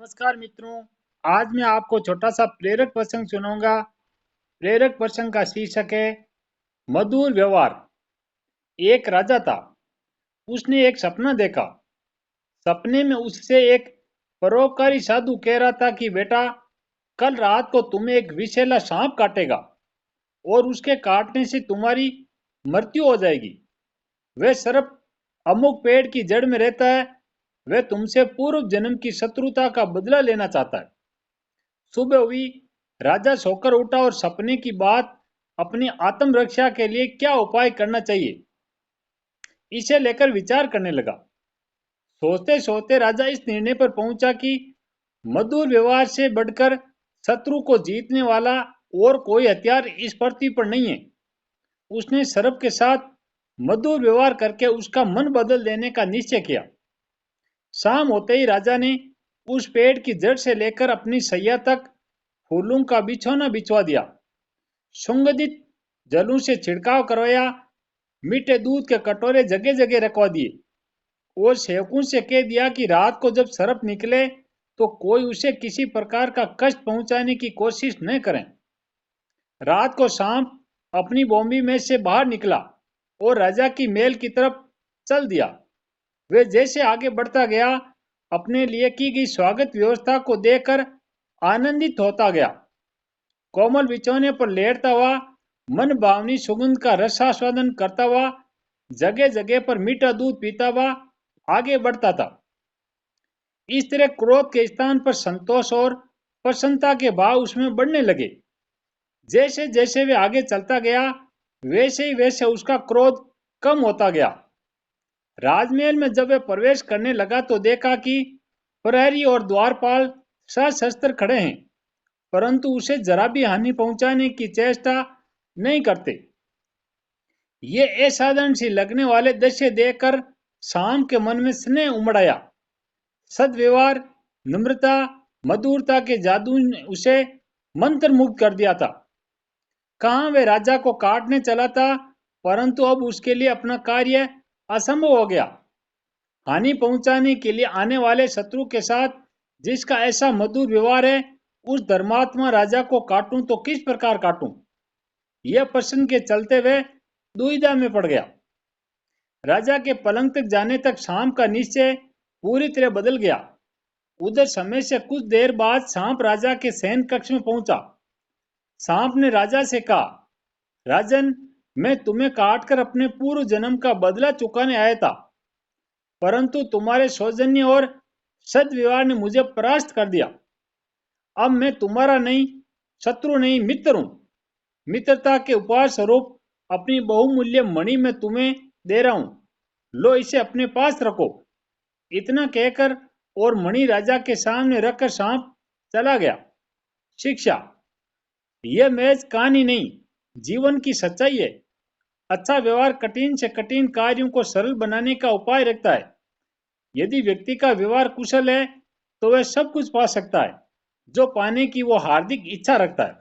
नमस्कार मित्रों। आज मैं आपको छोटा सा प्रेरक प्रसंग सुनाऊंगा। प्रेरक प्रसंग का शीर्षक है मधुर व्यवहार। एक राजा था। उसने एक सपना देखा। सपने में उससे एक परोपकारी साधु कह रहा था कि बेटा, कल रात को तुम्हें एक विषैला सांप काटेगा और उसके काटने से तुम्हारी मृत्यु हो जाएगी। वह सर्प अमुक पेड़ की जड़ में रहता है। वह तुमसे पूर्व जन्म की शत्रुता का बदला लेना चाहता है। सुबह हुई। राजा सोकर उठा और सपने की बात अपनी आत्मरक्षा के लिए क्या उपाय करना चाहिए इसे लेकर विचार करने लगा। सोचते सोचते राजा इस निर्णय पर पहुंचा कि मधुर व्यवहार से बढ़कर शत्रु को जीतने वाला और कोई हथियार इस पृथ्वी पर नहीं है। उसने सर्प के साथ मधुर व्यवहार करके उसका मन बदल देने का निश्चय किया। शाम होते ही राजा ने उस पेड़ की जड़ से लेकर अपनी सैया तक फूलों का बिछौना बिछवा दिया। सुगंधित जलों से छिड़काव करवाया। मीठे दूध के कटोरे जगह जगह रखवा दिए और सेवकों से कह दिया कि रात को जब सर्प निकले तो कोई उसे किसी प्रकार का कष्ट पहुंचाने की कोशिश न करें। रात को सांप अपनी बोमी में से बाहर निकला और राजा की महल की तरफ चल दिया। वे जैसे आगे बढ़ता गया, अपने लिए की गई स्वागत व्यवस्था को देखकर आनंदित होता गया। कोमल बिछौने पर लेटता हुआ, मन भावनी सुगंध का रसास्वादन करता हुआ, जगह जगह पर मीठा दूध पीता हुआ आगे बढ़ता था। इस तरह क्रोध के स्थान पर संतोष और प्रसन्नता के भाव उसमें बढ़ने लगे। जैसे जैसे वे आगे चलता गया, वैसे ही वैसे उसका क्रोध कम होता गया। राजमहल में जब वे प्रवेश करने लगा तो देखा कि प्रहरी और द्वारपाल सशस्त्र खड़े हैं, परंतु उसे जरा भी हानि पहुंचाने की चेष्टा नहीं करते। ये असाधारण सी लगने वाले दृश्य देखकर शाम के मन में स्नेह उमड़ आया। सद्व्यवहार, नम्रता, मधुरता के जादू ने उसे मंत्रमुग्ध कर दिया था। कहाँ वे राजा को काटने चला था, परंतु अब उसके लिए अपना कार्य असंभव हो गया। हानि पहुंचाने के लिए आने वाले शत्रु के साथ जिसका ऐसा मधुर व्यवहार है, उस धर्मात्मा राजा को काटूं तो किस प्रकार काटूं? यह प्रश्न के चलते हुए दुविधा में पड़ गया। राजा के पलंग तक जाने तक शाम का निश्चय पूरी तरह बदल गया। उधर समय से कुछ देर बाद सांप राजा के शयन कक्ष में पहुंचा। सांप ने राजा से कहा, राजन, मैं तुम्हें काटकर अपने पूर्व जन्म का बदला चुकाने आया था, परंतु तुम्हारे सौजन्य और सद्व्यवहार ने मुझे परास्त कर दिया। अब मैं तुम्हारा नहीं, शत्रु नहीं, मित्र हूं। मित्रता के उपहार स्वरूप अपनी बहुमूल्य मणि मैं तुम्हें दे रहा हूं। लो, इसे अपने पास रखो। इतना कहकर और मणि राजा के सामने रखकर सांप चला गया। शिक्षा। यह महज कहानी नहीं, जीवन की सच्चाई है। अच्छा व्यवहार कठिन से कठिन कार्यों को सरल बनाने का उपाय रखता है। यदि व्यक्ति का व्यवहार कुशल है तो वह सब कुछ पा सकता है जो पाने की वो हार्दिक इच्छा रखता है।